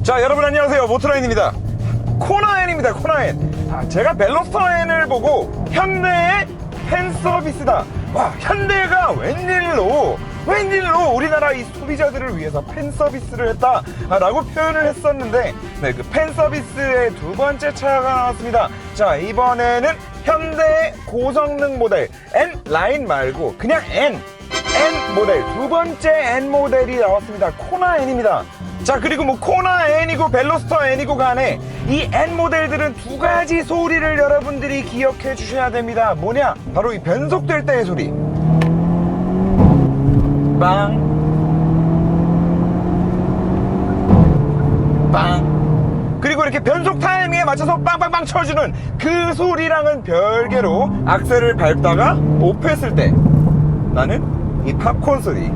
자, 여러분 안녕하세요. 모토라인입니다. 코나엔입니다. 코나엔. 제가 벨로스터엔을 보고 현대의 팬서비스다. 와, 현대가 웬일로 우리나라 이 소비자들을 위해서 팬서비스를 했다라고 표현을 했었는데, 네, 그 팬서비스의 두 번째 차가 나왔습니다. 자, 이번에는 현대의 고성능 모델 N라인 말고 그냥 N 모델, 두 번째 N 모델이 나왔습니다. 코나엔입니다. 자, 그리고 뭐 코나 N이고 벨로스터 N이고 간에 이 N 모델들은 두 가지 소리를 여러분들이 기억해 주셔야 됩니다. 뭐냐? 바로 이 변속될 때의 소리. 빵, 빵. 그리고 이렇게 변속 타이밍에 맞춰서 빵빵빵 쳐주는 그 소리랑은 별개로 악셀을 밟다가 오프했을 때 나는 이 팝콘 소리.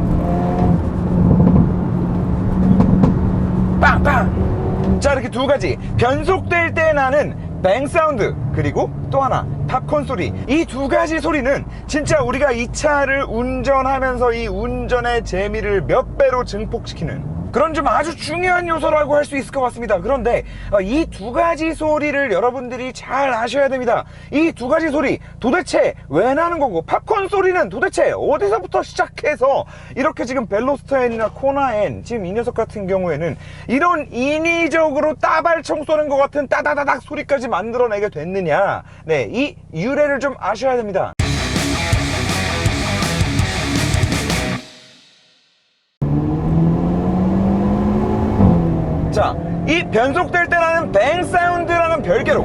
빵빵. 자, 이렇게 두 가지 변속될 때 나는 뱅 사운드, 그리고 또 하나 팝콘 소리. 이 두 가지 소리는 진짜 우리가 이 차를 운전하면서 이 운전의 재미를 몇 배로 증폭시키는 그런 좀 아주 중요한 요소라고 할 수 있을 것 같습니다. 그런데 이 두 가지 소리를 여러분들이 잘 아셔야 됩니다. 이 두 가지 소리 도대체 왜 나는 거고, 팝콘 소리는 도대체 어디서부터 시작해서 이렇게 지금 벨로스터엔이나 코나엔, 지금 이 녀석 같은 경우에는 이런 인위적으로 따발총 쏘는 것 같은 따다다닥 소리까지 만들어내게 됐느냐. 네, 이 유래를 좀 아셔야 됩니다. 자, 이 변속될 때 나는 뱅 사운드랑은 별개로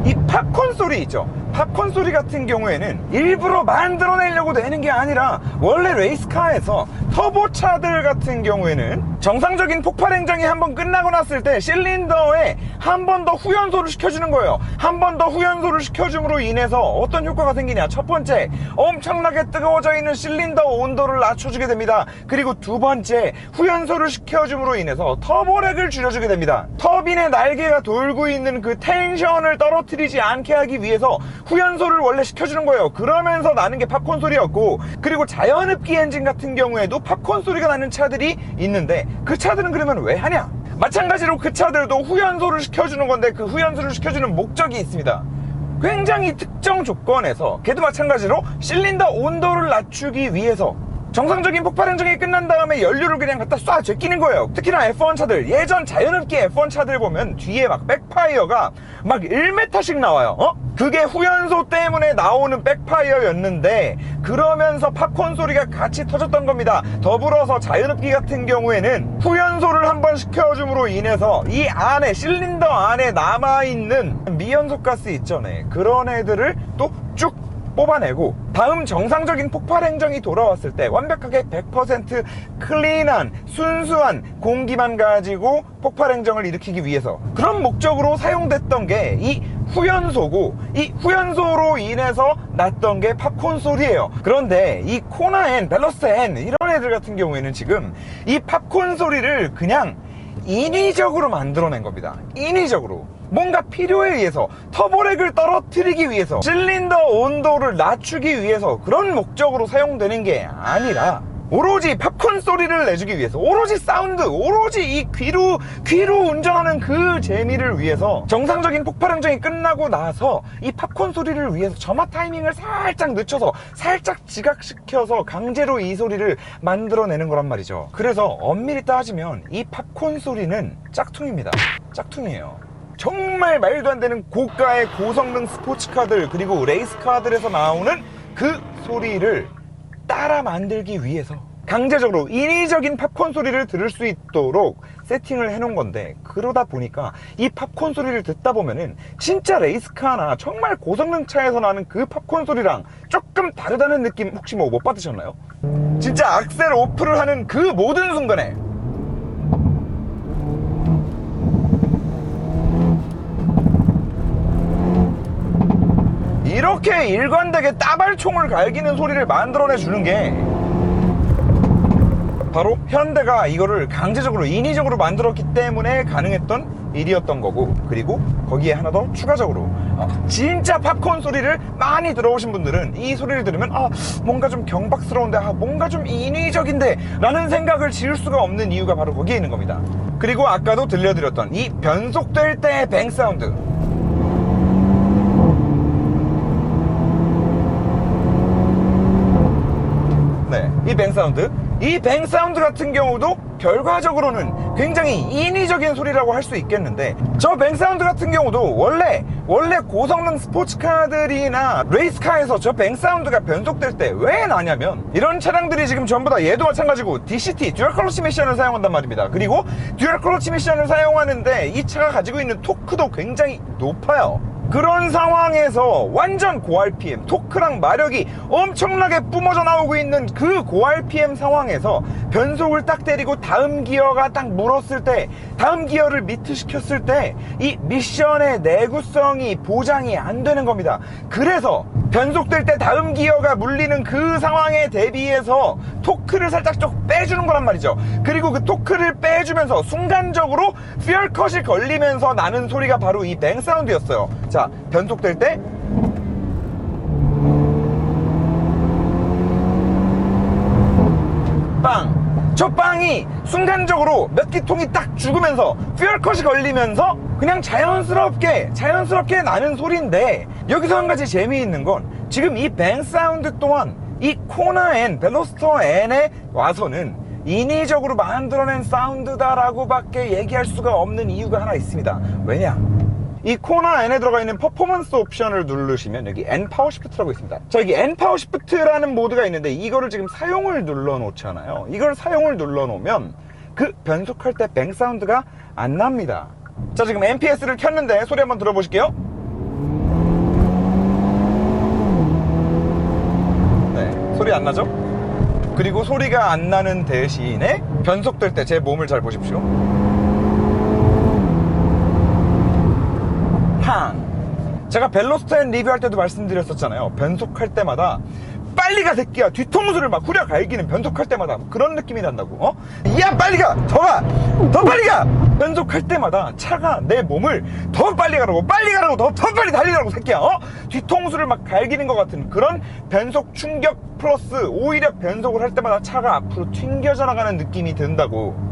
이 팝콘 소리 있죠. 팝콘 소리 같은 경우에는 일부러 만들어내려고 내는 게 아니라 원래 레이스카에서 터보차들 같은 경우에는 정상적인 폭발 행정이 한번 끝나고 났을 때 실린더에 한 번 더 후연소를 시켜주는 거예요. 한 번 더 후연소를 시켜줌으로 인해서 어떤 효과가 생기냐. 첫 번째, 엄청나게 뜨거워져 있는 실린더 온도를 낮춰주게 됩니다. 그리고 두 번째, 후연소를 시켜줌으로 인해서 터보렉을 줄여주게 됩니다. 터빈의 날개가 돌고 있는 그 텐션을 떨어뜨리지 않게 하기 위해서 후연소를 원래 시켜주는 거예요. 그러면서 나는 게 팝콘 소리였고, 그리고 자연흡기 엔진 같은 경우에도 팝콘 소리가 나는 차들이 있는데, 그 차들은 그러면 왜 하냐? 마찬가지로 그 차들도 후연소를 시켜주는 건데, 그 후연소를 시켜주는 목적이 있습니다. 굉장히 특정 조건에서 걔도 마찬가지로 실린더 온도를 낮추기 위해서 정상적인 폭발 행정이 끝난 다음에 연료를 그냥 갖다 쏴 제끼는 거예요. 특히나 F1 차들, 예전 자연흡기 F1 차들 보면 뒤에 막 백파이어가 막 1m씩 나와요. 그게 후연소 때문에 나오는 백파이어였는데, 그러면서 팝콘 소리가 같이 터졌던 겁니다. 더불어서 자연흡기 같은 경우에는 후연소를 한번 시켜줌으로 인해서 이 안에, 실린더 안에 남아있는 미연소가스 있죠. 네. 그런 애들을 또 쭉 뽑아내고 다음 정상적인 폭발 행정이 돌아왔을 때 완벽하게 100% 클린한 순수한 공기만 가지고 폭발 행정을 일으키기 위해서 그런 목적으로 사용됐던 게 이 후연소고, 이 후연소로 인해서 났던 게 팝콘 소리예요. 그런데 이 코나엔, 벨로스터엔 이런 애들 같은 경우에는 지금 이 팝콘 소리를 그냥 인위적으로 만들어낸 겁니다. 인위적으로 뭔가 필요에 의해서, 터보렉을 떨어뜨리기 위해서, 실린더 온도를 낮추기 위해서 그런 목적으로 사용되는 게 아니라 오로지 팝콘 소리를 내주기 위해서, 오로지 사운드, 오로지 이 귀로 운전하는 그 재미를 위해서 정상적인 폭발 행정이 끝나고 나서 이 팝콘 소리를 위해서 점화 타이밍을 살짝 늦춰서 살짝 지각시켜서 강제로 이 소리를 만들어내는 거란 말이죠. 그래서 엄밀히 따지면 이 팝콘 소리는 짝퉁입니다. 짝퉁이에요. 정말 말도 안 되는 고가의 고성능 스포츠카들, 그리고 레이스카들에서 나오는 그 소리를 따라 만들기 위해서 강제적으로 인위적인 팝콘 소리를 들을 수 있도록 세팅을 해놓은 건데, 그러다 보니까 이 팝콘 소리를 듣다 보면은 진짜 레이스카나 정말 고성능 차에서 나는 그 팝콘 소리랑 조금 다르다는 느낌 혹시 뭐 못 받으셨나요? 진짜 악셀 오프를 하는 그 모든 순간에 이렇게 일관되게 따발총을 갈기는 소리를 만들어내 주는 게 바로 현대가 이거를 강제적으로 인위적으로 만들었기 때문에 가능했던 일이었던 거고, 그리고 거기에 하나 더 추가적으로 진짜 팝콘 소리를 많이 들어오신 분들은 이 소리를 들으면 뭔가 좀 경박스러운데, 뭔가 좀 인위적인데 라는 생각을 지을 수가 없는 이유가 바로 거기에 있는 겁니다. 그리고 아까도 들려드렸던 이 변속될 때의 뱅 사운드, 이 뱅 사운드, 이 뱅 사운드 같은 경우도 결과적으로는 굉장히 인위적인 소리라고 할 수 있겠는데, 저 뱅 사운드 같은 경우도 원래 고성능 스포츠카들이나 레이스카에서 저 뱅 사운드가 변속될 때 왜 나냐면, 이런 차량들이 지금 전부 다 얘도 마찬가지고 DCT 듀얼 클러치 미션을 사용한단 말입니다. 그리고 듀얼 클러치 미션을 사용하는데 이 차가 가지고 있는 토크도 굉장히 높아요. 그런 상황에서 완전 고 RPM, 토크랑 마력이 엄청나게 뿜어져 나오고 있는 그 고 RPM 상황에서 변속을 딱 때리고 다음 기어가 딱 물었을 때, 다음 기어를 미트시켰을 때 이 미션의 내구성이 보장이 안 되는 겁니다. 그래서 변속될 때 다음 기어가 물리는 그 상황에 대비해서 토크를 살짝 좀 빼주는 거란 말이죠. 그리고 그 토크를 빼주면서 순간적으로 퓨얼컷이 걸리면서 나는 소리가 바로 이 뱅 사운드였어요. 자, 변속될 때 빵! 저 빵이 순간적으로 몇 기통이 딱 죽으면서 퓨얼컷이 걸리면서 그냥 자연스럽게 나는 소리인데, 여기서 한 가지 재미있는 건 지금 이 뱅 사운드 또한 이 코나 N, 벨로스터 N에 와서는 인위적으로 만들어낸 사운드다라고 밖에 얘기할 수가 없는 이유가 하나 있습니다. 왜냐? 이 코나 N에 들어가 있는 퍼포먼스 옵션을 누르시면 여기 N 파워 시프트라고 있습니다. 자, 여기 N 파워 시프트라는 모드가 있는데, 이거를 지금 사용을 눌러 놓잖아요. 이걸 사용을 눌러 놓으면 그 변속할 때 뱅 사운드가 안 납니다. 자, 지금 NPS를 켰는데 소리 한번 들어보실게요. 네, 소리 안 나죠? 그리고 소리가 안 나는 대신에 변속될 때 제 몸을 잘 보십시오. 제가 벨로스터 N 리뷰할 때도 말씀드렸었잖아요. 변속할 때마다 빨리 가 새끼야, 뒤통수를 막 후려 갈기는, 변속할 때마다 그런 느낌이 난다고. 야, 빨리 가, 더 빨리 가. 변속할 때마다 차가 내 몸을 더 빨리 가라고, 더 빨리 달리라고 새끼야. 뒤통수를 막 갈기는 것 같은 그런 변속 충격 플러스 오히려 변속을 할 때마다 차가 앞으로 튕겨져 나가는 느낌이 든다고.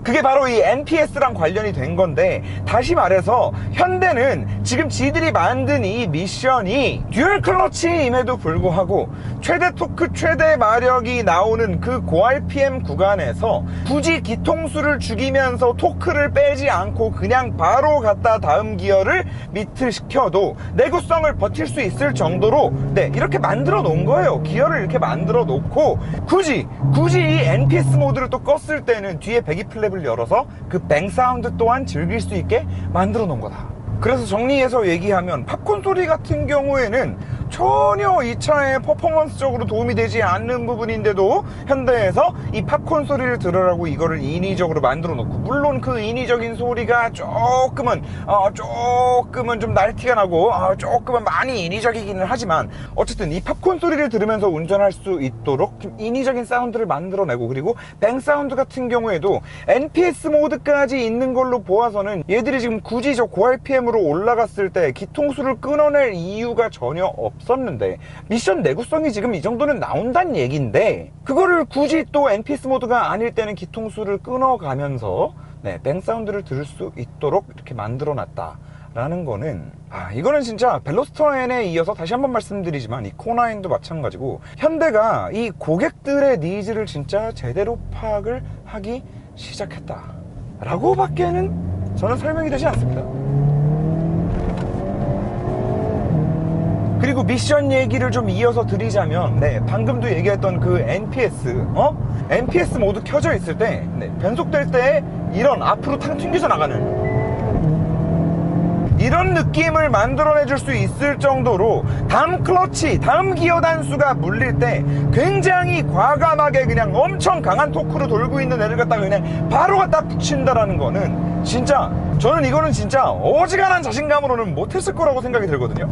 그게 바로 이 NPS랑 관련이 된 건데, 다시 말해서 현대는 지금 지들이 만든 이 미션이 듀얼 클러치임에도 불구하고 최대 토크, 최대 마력이 나오는 그 고 RPM 구간에서 굳이 기통수를 죽이면서 토크를 빼지 않고 그냥 바로 갖다 다음 기어를 미트시켜도 내구성을 버틸 수 있을 정도로 이렇게 만들어 놓은 거예요. 기어를 이렇게 만들어 놓고 굳이 이 NPS 모드를 또 껐을 때는 뒤에 배기 플랩 을 열어서 그 뱅 사운드 또한 즐길 수 있게 만들어 놓은 거다. 그래서 정리해서 얘기하면 팝콘 소리 같은 경우에는 전혀 이 차의 퍼포먼스적으로 도움이 되지 않는 부분인데도 현대에서 이 팝콘 소리를 들으라고 이거를 인위적으로 만들어 놓고, 물론 그 인위적인 소리가 조금은 좀 날티가 나고 조금은 많이 인위적이기는 하지만, 어쨌든 이 팝콘 소리를 들으면서 운전할 수 있도록 좀 인위적인 사운드를 만들어내고, 그리고 뱅 사운드 같은 경우에도 NPS 모드까지 있는 걸로 보아서는 얘들이 지금 굳이 저 고 RPM으로 올라갔을 때 기통수를 끊어낼 이유가 전혀 없었는데, 미션 내구성이 지금 이 정도는 나온다는 얘기인데, 그거를 굳이 또 NPS 모드가 아닐 때는 기통수를 끊어가면서 뱅 사운드를 들을 수 있도록 이렇게 만들어 놨다 라는 거는, 이거는 진짜 벨로스터 N에 이어서 다시 한번 말씀드리지만 이 코나 N도 마찬가지고, 현대가 이 고객들의 니즈를 진짜 제대로 파악을 하기 시작했다 라고 밖에는 저는 설명이 되지 않습니다. 그리고 미션 얘기를 좀 이어서 드리자면, 방금도 얘기했던 그 NPS 모드 켜져 있을 때, 변속될 때 이런 앞으로 탕 튕겨져 나가는 이런 느낌을 만들어내 줄 수 있을 정도로 다음 클러치, 다음 기어 단수가 물릴 때 굉장히 과감하게 그냥 엄청 강한 토크로 돌고 있는 애를 갖다가 그냥 바로 갖다 붙인다라는 거는, 진짜 저는 이거는 진짜 어지간한 자신감으로는 못했을 거라고 생각이 들거든요.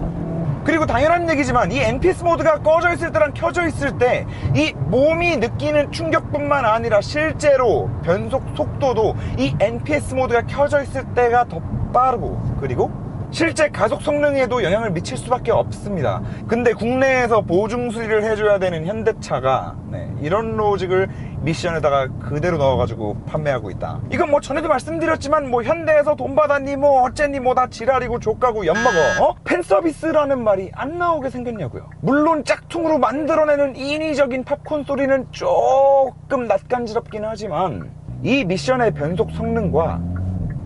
그리고 당연한 얘기지만 이 NPS 모드가 꺼져 있을 때랑 켜져 있을 때 이 몸이 느끼는 충격뿐만 아니라 실제로 변속 속도도 이 NPS 모드가 켜져 있을 때가 더 빠르고, 그리고 실제 가속 성능에도 영향을 미칠 수밖에 없습니다. 근데 국내에서 보증 수리를 해줘야 되는 현대차가 이런 로직을 미션에다가 그대로 넣어가지고 판매하고 있다. 이건 뭐 전에도 말씀드렸지만 뭐 현대에서 돈 받았니 뭐 어쨌니 뭐 다 지랄이고 족가고 엿먹어. 팬서비스라는 말이 안 나오게 생겼냐고요. 물론 짝퉁으로 만들어내는 인위적인 팝콘 소리는 조금 낯간지럽긴 하지만 이 미션의 변속 성능과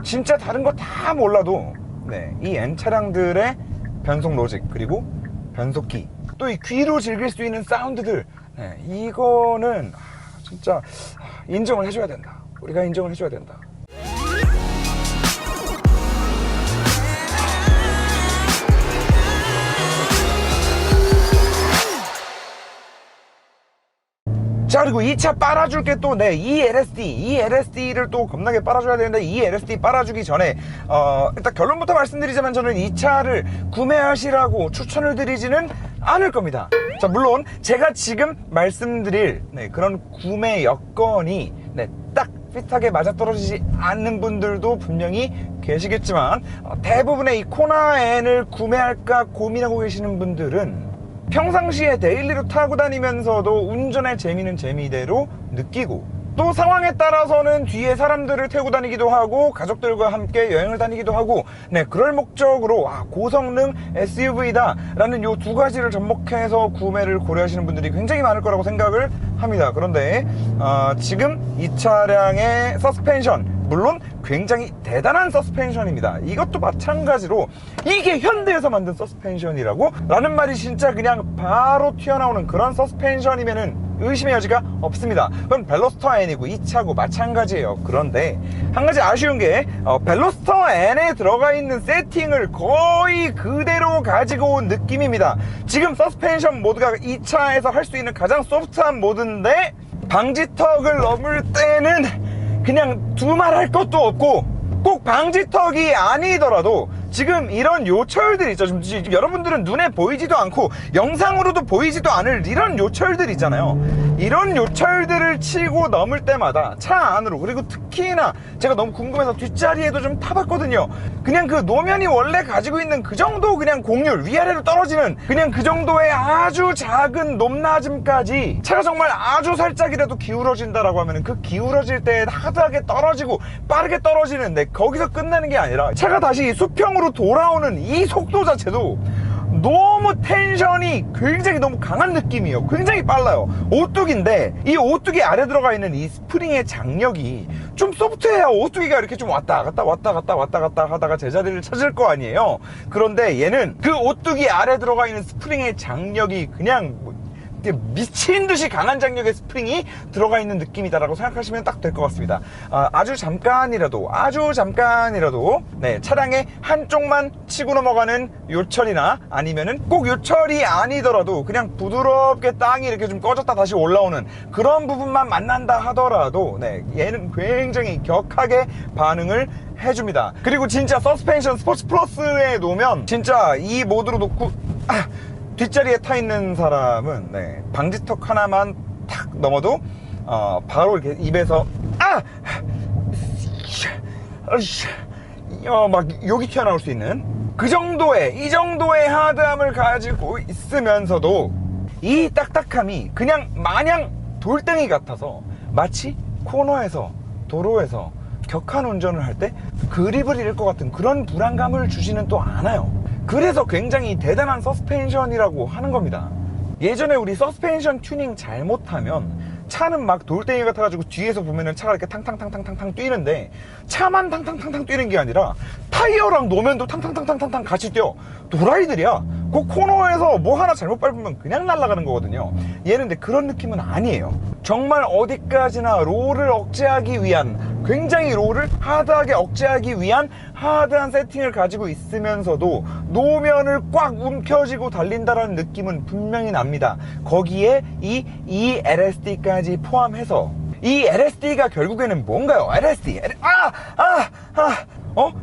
진짜 다른 거 다 몰라도 이 N차량들의 변속 로직 그리고 변속기 또 이 귀로 즐길 수 있는 사운드들 이거는 진짜 인정을 해줘야 된다. 우리가 인정을 해줘야 된다. 자, 그리고 2차 빨아줄 게 또 ELSD를 또 겁나게 빨아줘야 되는데 ELSD 빨아주기 전에 일단 결론부터 말씀드리자면 저는 2차를 구매하시라고 추천을 드리지는 않을 겁니다. 자, 물론 제가 지금 말씀드릴 그런 구매 여건이 딱 핏하게 맞아떨어지지 않는 분들도 분명히 계시겠지만 대부분의 이 코나 N을 구매할까 고민하고 계시는 분들은 평상시에 데일리로 타고 다니면서도 운전의 재미는 재미대로 느끼고 또 상황에 따라서는 뒤에 사람들을 태우고 다니기도 하고 가족들과 함께 여행을 다니기도 하고 그럴 목적으로 고성능 SUV다 라는 요 두 가지를 접목해서 구매를 고려하시는 분들이 굉장히 많을 거라고 생각을 합니다. 그런데 지금 이 차량의 서스펜션 물론 굉장히 대단한 서스펜션입니다. 이것도 마찬가지로 이게 현대에서 만든 서스펜션이라고? 라는 말이 진짜 그냥 바로 튀어나오는 그런 서스펜션이면은 의심의 여지가 없습니다. 그건 벨로스터 N이고 이 차고 마찬가지예요. 그런데 한 가지 아쉬운 게 벨로스터 N에 들어가 있는 세팅을 거의 그대로 가지고 온 느낌입니다. 지금 서스펜션 모드가 이 차에서 할 수 있는 가장 소프트한 모드인데 방지턱을 넘을 때는 그냥 두말할 것도 없고 꼭 방지턱이 아니더라도 지금 이런 요철들 있죠. 지금 여러분들은 눈에 보이지도 않고 영상으로도 보이지도 않을 이런 요철들 있잖아요. 이런 요철들을 치고 넘을 때마다 차 안으로 그리고 특히나 제가 너무 궁금해서 뒷자리에도 좀 타봤거든요. 그냥 그 노면이 원래 가지고 있는 그 정도 그냥 공률 위아래로 떨어지는 그냥 그 정도의 아주 작은 높낮음까지 차가 정말 아주 살짝이라도 기울어진다라고 하면 그 기울어질 때 하드하게 떨어지고 빠르게 떨어지는 거기서 끝나는 게 아니라 차가 다시 수평으로 돌아오는 이 속도 자체도 너무 텐션이 굉장히 너무 강한 느낌이에요. 굉장히 빨라요. 오뚜기인데 이 오뚜기 아래 들어가 있는 이 스프링의 장력이 좀 소프트해야 오뚜기가 이렇게 좀 왔다 갔다 하다가 제자리를 찾을 거 아니에요. 그런데 얘는 그 오뚜기 아래 들어가 있는 스프링의 장력이 그냥 미친 듯이 강한 장력의 스프링이 들어가 있는 느낌이다라고 생각하시면 딱 될 것 같습니다. 아주 잠깐이라도 차량의 한쪽만 치고 넘어가는 요철이나 아니면은 꼭 요철이 아니더라도 그냥 부드럽게 땅이 이렇게 좀 꺼졌다 다시 올라오는 그런 부분만 만난다 하더라도 얘는 굉장히 격하게 반응을 해줍니다. 그리고 진짜 서스펜션 스포츠 플러스에 놓으면 진짜 이 모드로 놓고 뒷자리에 타 있는 사람은 방지턱 하나만 탁 넘어도 바로 이렇게 입에서 막 욕이 튀어나올 수 있는 이 정도의 하드함을 가지고 있으면서도 이 딱딱함이 그냥 마냥 돌덩이 같아서 마치 코너에서 도로에서 격한 운전을 할 때 그립을 잃을 것 같은 그런 불안감을 주지는 또 않아요. 그래서 굉장히 대단한 서스펜션이라고 하는 겁니다. 예전에 우리 서스펜션 튜닝 잘못하면 차는 막 돌덩이 같아가지고 뒤에서 보면은 차가 이렇게 탕탕탕탕탕탕 뛰는데 차만 탕탕탕탕 뛰는 게 아니라 타이어랑 노면도 탕탕탕탕탕 같이 뛰어. 도라이들이야. 그 코너에서 뭐 하나 잘못 밟으면 그냥 날아가는 거거든요. 얘는 근데 그런 느낌은 아니에요. 정말 어디까지나 롤을 억제하기 위한 굉장히 롤을 하드하게 억제하기 위한 하드한 세팅을 가지고 있으면서도 노면을 꽉 움켜쥐고 달린다라는 느낌은 분명히 납니다. 거기에 이 LSD까지 포함해서 이 LSD가 결국에는 뭔가요?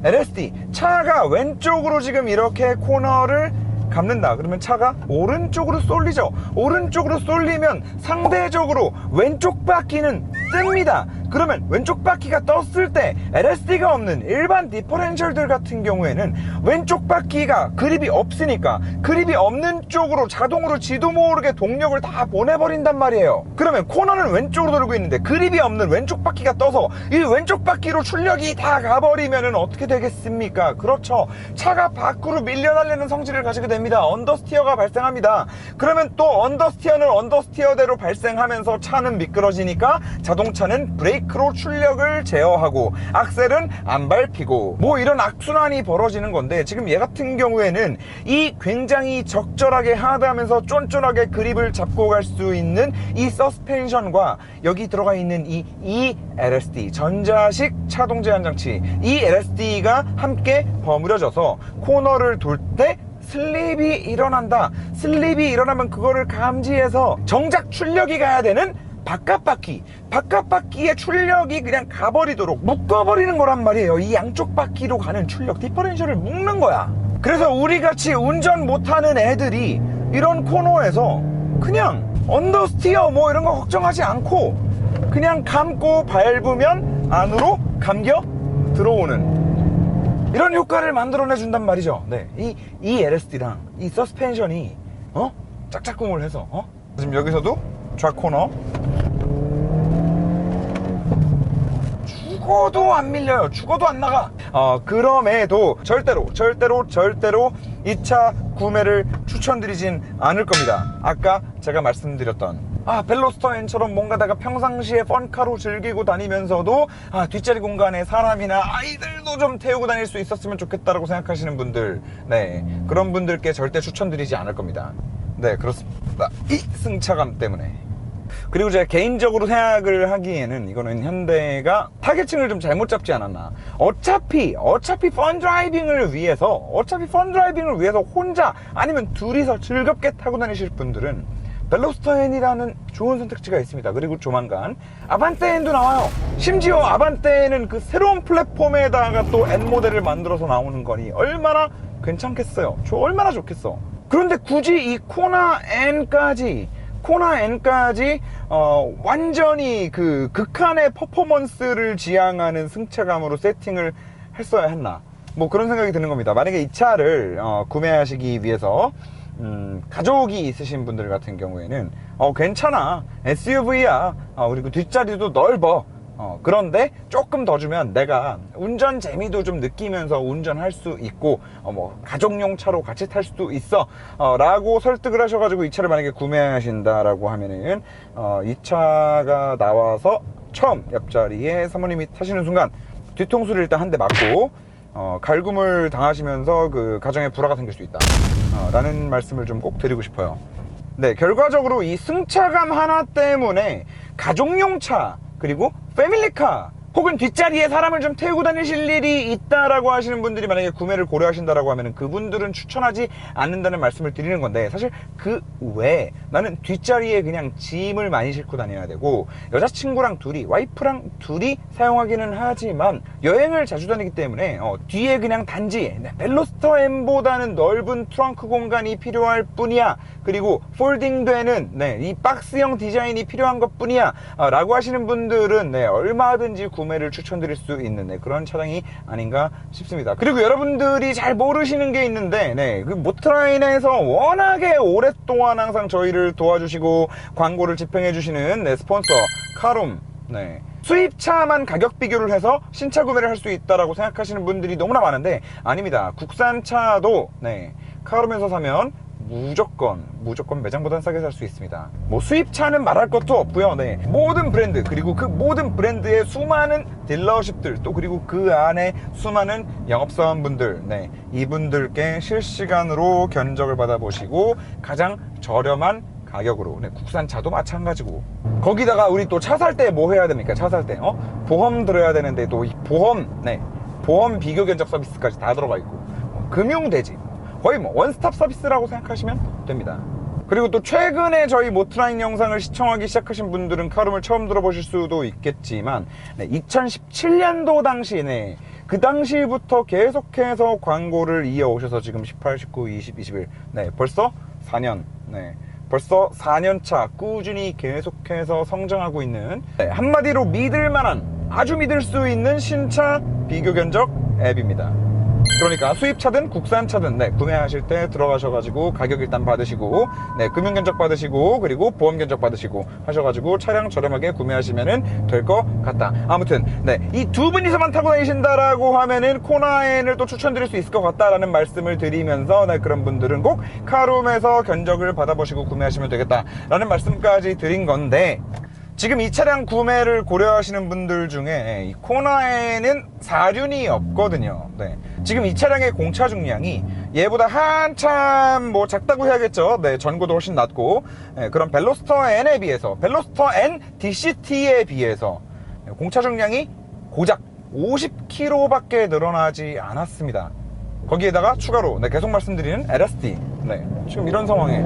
LSD 차가 왼쪽으로 지금 이렇게 코너를 감는다 그러면 차가 오른쪽으로 쏠리죠. 오른쪽으로 쏠리면 상대적으로 왼쪽 바퀴는 뜹니다. 그러면 왼쪽 바퀴가 떴을 때 LSD가 없는 일반 디퍼렌셜들 같은 경우에는 왼쪽 바퀴가 그립이 없으니까 그립이 없는 쪽으로 자동으로 지도 모르게 동력을 다 보내버린단 말이에요. 그러면 코너는 왼쪽으로 돌고 있는데 그립이 없는 왼쪽 바퀴가 떠서 이 왼쪽 바퀴로 출력이 다 가버리면은 어떻게 되겠습니까? 그렇죠. 차가 밖으로 밀려나려는 성질을 가지게 됩니다. 언더스티어가 발생합니다. 그러면 또 언더스티어는 언더스티어대로 발생하면서 차는 미끄러지니까 자동차는 브레이크로 출력을 제어하고 악셀은 안 밟히고 뭐 이런 악순환이 벌어지는 건데, 지금 얘 같은 경우에는 이 굉장히 적절하게 하드하면서 쫀쫀하게 그립을 잡고 갈 수 있는 이 서스펜션과 여기 들어가 있는 이 LSD 전자식 차동 제한 장치, 이 LSD가 함께 버무려져서 코너를 돌 때 슬립이 일어난다. 슬립이 일어나면 그거를 감지해서 정작 출력이 가야 되는 바깥 바퀴의 출력이 그냥 가버리도록 묶어버리는 거란 말이에요. 이 양쪽 바퀴로 가는 출력 디퍼렌셜을 묶는 거야. 그래서 우리같이 운전 못하는 애들이 이런 코너에서 그냥 언더스티어 뭐 이런 거 걱정하지 않고 그냥 감고 밟으면 안으로 감겨 들어오는 이런 효과를 만들어내 준단 말이죠. 네, 이 LSD랑 이 서스펜션이 짝짝꿍을 해서 지금 여기서도 좌코너 죽어도 안 밀려요. 죽어도 안 나가. 그럼에도 절대로 이 차 구매를 추천드리진 않을 겁니다. 아까 제가 말씀드렸던 벨로스터 N처럼 뭔가 내가 평상시에 펀카로 즐기고 다니면서도 뒷자리 공간에 사람이나 아이들도 좀 태우고 다닐 수 있었으면 좋겠다라고 생각하시는 분들, 네, 그런 분들께 절대 추천드리지 않을 겁니다. 네, 그렇습니다. 이 승차감 때문에. 그리고 제가 개인적으로 생각을 하기에는 이거는 현대가 타겟층을 좀 잘못 잡지 않았나. 어차피 펀 드라이빙을 위해서 혼자 아니면 둘이서 즐겁게 타고 다니실 분들은 벨로스터 N이라는 좋은 선택지가 있습니다. 그리고 조만간 아반떼 N도 나와요. 심지어 아반떼 N은 그 새로운 플랫폼에다가 또 N 모델을 만들어서 나오는 거니 얼마나 괜찮겠어요. 얼마나 좋겠어. 그런데 굳이 이 코나 N까지 완전히 그 극한의 퍼포먼스를 지향하는 승차감으로 세팅을 했어야 했나, 뭐 그런 생각이 드는 겁니다. 만약에 이 차를 구매하시기 위해서 가족이 있으신 분들 같은 경우에는 괜찮아, SUV야, 그리고 뒷자리도 넓어, 그런데 조금 더 주면 내가 운전 재미도 좀 느끼면서 운전할 수 있고 뭐 가족용 차로 같이 탈 수도 있어 라고 설득을 하셔가지고 이 차를 만약에 구매하신다라고 하면은 이 차가 나와서 처음 옆자리에 사모님이 타시는 순간 뒤통수를 일단 한 대 맞고 갈굼을 당하시면서 그 가정에 불화가 생길 수 있다 라는 말씀을 좀 꼭 드리고 싶어요. 네, 결과적으로 이 승차감 하나 때문에 가족용 차 그리고 패밀리카 혹은 뒷자리에 사람을 좀 태우고 다니실 일이 있다라고 하시는 분들이 만약에 구매를 고려하신다라고 하면 그분들은 추천하지 않는다는 말씀을 드리는 건데, 사실 그 외에 나는 뒷자리에 그냥 짐을 많이 싣고 다녀야 되고 여자친구랑 둘이, 와이프랑 둘이 사용하기는 하지만 여행을 자주 다니기 때문에 뒤에 그냥 단지 벨로스터 N보다는 넓은 트렁크 공간이 필요할 뿐이야, 그리고 폴딩되는 이 박스형 디자인이 필요한 것 뿐이야 라고 하시는 분들은 얼마든지 구매를 추천드릴 수 있는 그런 차량이 아닌가 싶습니다. 그리고 여러분들이 잘 모르시는 게 있는데, 그 모터라인에서 워낙에 오랫동안 항상 저희를 도와주시고 광고를 집행해 주시는 스폰서 카룸, 수입차만 가격 비교를 해서 신차 구매를 할 수 있다라고 생각하시는 분들이 너무나 많은데 아닙니다. 국산차도 카룸에서 사면 무조건 매장보다는 싸게 살 수 있습니다. 뭐 수입차는 말할 것도 없고요. 모든 브랜드, 그리고 그 모든 브랜드의 수많은 딜러십들, 또 그리고 그 안에 수많은 영업사원분들, 이분들께 실시간으로 견적을 받아보시고 가장 저렴한 가격으로, 국산차도 마찬가지고, 거기다가 우리 또 차 살 때 뭐 해야 됩니까? 차 살 때 보험 들어야 되는데 또 이 보험 비교 견적 서비스까지 다 들어가 있고, 금융대지 거의 뭐 원스톱 서비스라고 생각하시면 됩니다. 그리고 또 최근에 저희 모트라인 영상을 시청하기 시작하신 분들은 카룸을 처음 들어보실 수도 있겠지만 2017년도 당시 그 당시부터 계속해서 광고를 이어오셔서 지금 18, 19, 20, 21 벌써 4년 벌써 4년차 꾸준히 계속해서 성장하고 있는, 한마디로 믿을만한, 아주 믿을 수 있는 신차 비교 견적 앱입니다. 그러니까 수입차든 국산차든 구매하실 때 들어가셔가지고 가격 일단 받으시고, 금융 견적 받으시고, 그리고 보험 견적 받으시고 하셔가지고 차량 저렴하게 구매하시면 될 것 같다. 아무튼 이 두 분이서만 타고 다니신다라고 하면은 코나엔을 또 추천드릴 수 있을 것 같다라는 말씀을 드리면서, 그런 분들은 꼭 카룸에서 견적을 받아보시고 구매하시면 되겠다라는 말씀까지 드린 건데, 지금 이 차량 구매를 고려하시는 분들 중에 이 코나에는 사륜이 없거든요. 지금 이 차량의 공차 중량이 얘보다 한참 작다고 해야겠죠. 전고도 훨씬 낮고, 그런 벨로스터 N에 비해서, 벨로스터 N DCT에 비해서 공차 중량이 고작 50kg 밖에 늘어나지 않았습니다. 거기에다가 추가로 계속 말씀드리는 LSD, 지금 이런 상황에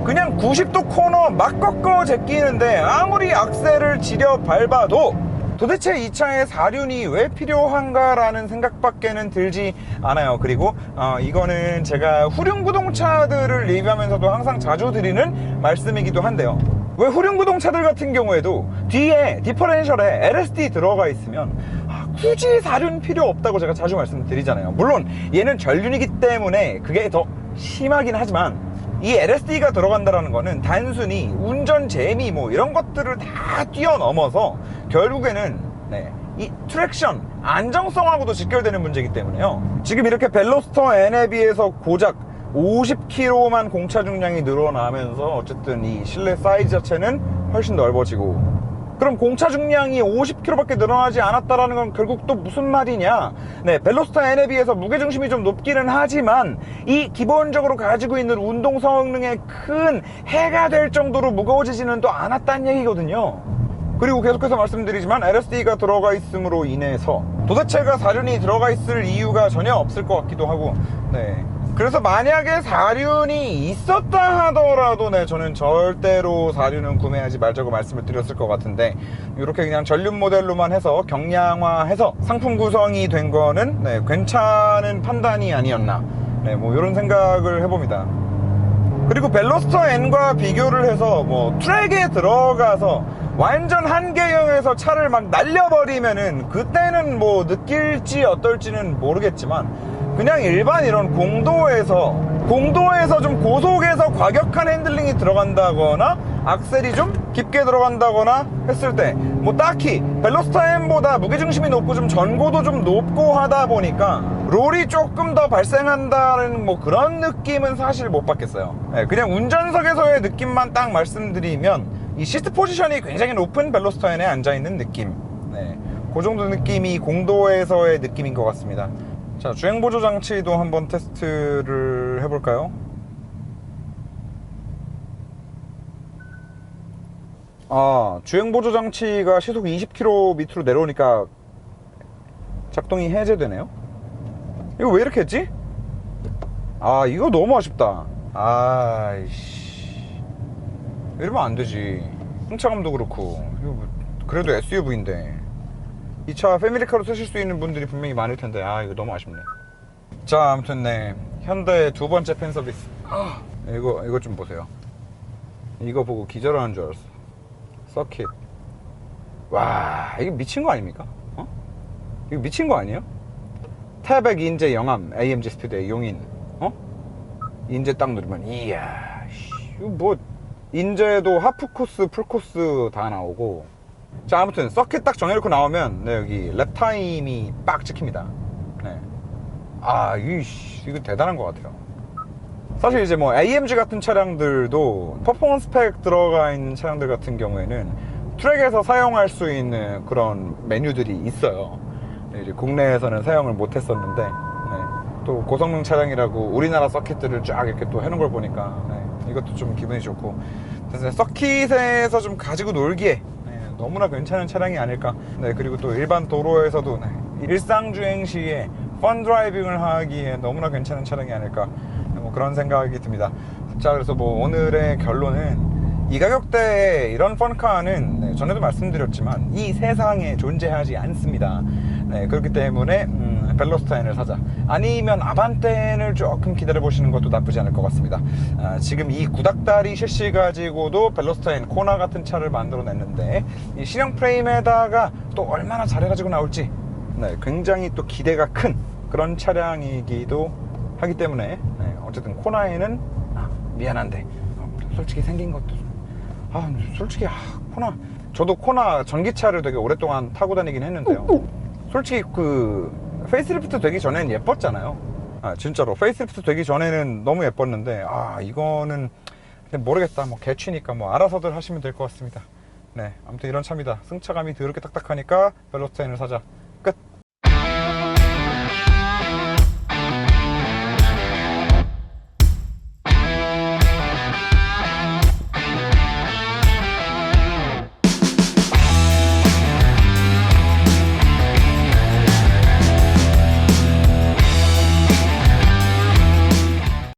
그냥 90도 코너 막 꺾어 제끼는데 아무리 악셀을 지려 밟아도 도대체 이 차에 사륜이 왜 필요한가라는 생각밖에는 들지 않아요. 그리고 이거는 제가 후륜구동차들을 리뷰하면서도 항상 자주 드리는 말씀이기도 한데요. 왜 후륜구동차들 같은 경우에도 뒤에 디퍼렌셜에 LSD 들어가 있으면 굳이 사륜 필요 없다고 제가 자주 말씀드리잖아요. 물론 얘는 전륜이기 때문에 그게 더 심하긴 하지만, 이 LSD가 들어간다는 거는 단순히 운전 재미 이런 것들을 다 뛰어넘어서 결국에는 이 트랙션 안정성하고도 직결되는 문제이기 때문에요. 지금 이렇게 벨로스터 N에 비해서 고작 50kg만 공차 중량이 늘어나면서 어쨌든 이 실내 사이즈 자체는 훨씬 넓어지고, 그럼 공차 중량이 50kg밖에 늘어나지 않았다라는 건 결국 또 무슨 말이냐? 벨로스터 N에 비해서 무게중심이 좀 높기는 하지만 이 기본적으로 가지고 있는 운동 성능에 큰 해가 될 정도로 무거워지지는 또 않았다는 얘기거든요. 그리고 계속해서 말씀드리지만 LSD가 들어가 있음으로 인해서 도대체가 사륜이 들어가 있을 이유가 전혀 없을 것 같기도 하고, 그래서 만약에 사륜이 있었다 하더라도 저는 절대로 사륜은 구매하지 말자고 말씀을 드렸을 것 같은데, 이렇게 그냥 전륜 모델로만 해서 경량화해서 상품 구성이 된 거는 괜찮은 판단이 아니었나, 이런 생각을 해봅니다. 그리고 벨로스터 N과 비교를 해서 트랙에 들어가서 완전 한계형에서 차를 막 날려버리면은 그때는 느낄지 어떨지는 모르겠지만, 그냥 일반 이런 공도에서 좀 고속에서 과격한 핸들링이 들어간다거나 악셀이 좀 깊게 들어간다거나 했을 때 딱히 벨로스터 N보다 무게중심이 높고 좀 전고도 좀 높고 하다 보니까 롤이 조금 더 발생한다는 그런 느낌은 사실 못 받겠어요. 그냥 운전석에서의 느낌만 딱 말씀드리면 이 시트 포지션이 굉장히 높은 벨로스터 N에 앉아있는 느낌, 그 정도 느낌이 공도에서의 느낌인 것 같습니다. 자, 주행보조 장치도 한번 테스트를 해볼까요? 주행보조 장치가 시속 20km 밑으로 내려오니까 작동이 해제되네요. 이거 왜 이렇게 했지? 이거 너무 아쉽다. 아이씨, 이러면 안 되지. 승차감도 그렇고, 이거 그래도 SUV인데. 이 차 패밀리카로 쓰실 수 있는 분들이 분명히 많을 텐데, 이거 너무 아쉽네. 자, 아무튼 현대 두 번째 팬 서비스. 이거 좀 보세요. 이거 보고 기절하는 줄 알았어. 서킷. 와, 이게 미친 거 아닙니까? 이거 미친 거 아니에요? 태백 인제 영암 AMG 스피드의 용인. 인제 딱 누르면 이야, 이거 인제도 하프 코스, 풀 코스 다 나오고. 자, 아무튼 서킷 딱 정해놓고 나오면 여기 랩타임이 빡 찍힙니다. 이거 대단한 것 같아요. 사실 이제 AMG 같은 차량들도 퍼포먼스 스펙 들어가 있는 차량들 같은 경우에는 트랙에서 사용할 수 있는 그런 메뉴들이 있어요. 이제 국내에서는 사용을 못 했었는데, 또 고성능 차량이라고 우리나라 서킷들을 쫙 이렇게 또 해놓은 걸 보니까 이것도 좀 기분이 좋고, 그래서 서킷에서 좀 가지고 놀기에 너무나 괜찮은 차량이 아닐까. 그리고 또 일반 도로에서도 일상주행 시에 펀 드라이빙을 하기에 너무나 괜찮은 차량이 아닐까, 그런 생각이 듭니다. 자, 그래서 오늘의 결론은 이 가격대에 이런 펀카는 전에도 말씀드렸지만 이 세상에 존재하지 않습니다. 네, 그렇기 때문에 벨로스타인을 사자. 아니면 아반떼를 조금 기다려 보시는 것도 나쁘지 않을 것 같습니다. 지금 이 구닥다리 셰시 가지고도 벨로스타인 코나 같은 차를 만들어냈는데 이 신형 프레임에다가 또 얼마나 잘해가지고 나올지 네, 굉장히 또 기대가 큰 그런 차량이기도 하기 때문에 네, 어쨌든 코나에는 미안한데 솔직히 생긴 것도 솔직히 코나, 저도 코나 전기차를 되게 오랫동안 타고 다니긴 했는데요. 솔직히 그 페이스리프트 되기 전에는 예뻤잖아요. 진짜로 페이스리프트 되기 전에는 너무 예뻤는데 이거는 모르겠다. 뭐 개취니까 뭐 알아서들 하시면 될 것 같습니다. 네, 아무튼 이런 차입니다. 승차감이 더럽게 딱딱하니까 벨로스타인을 사자.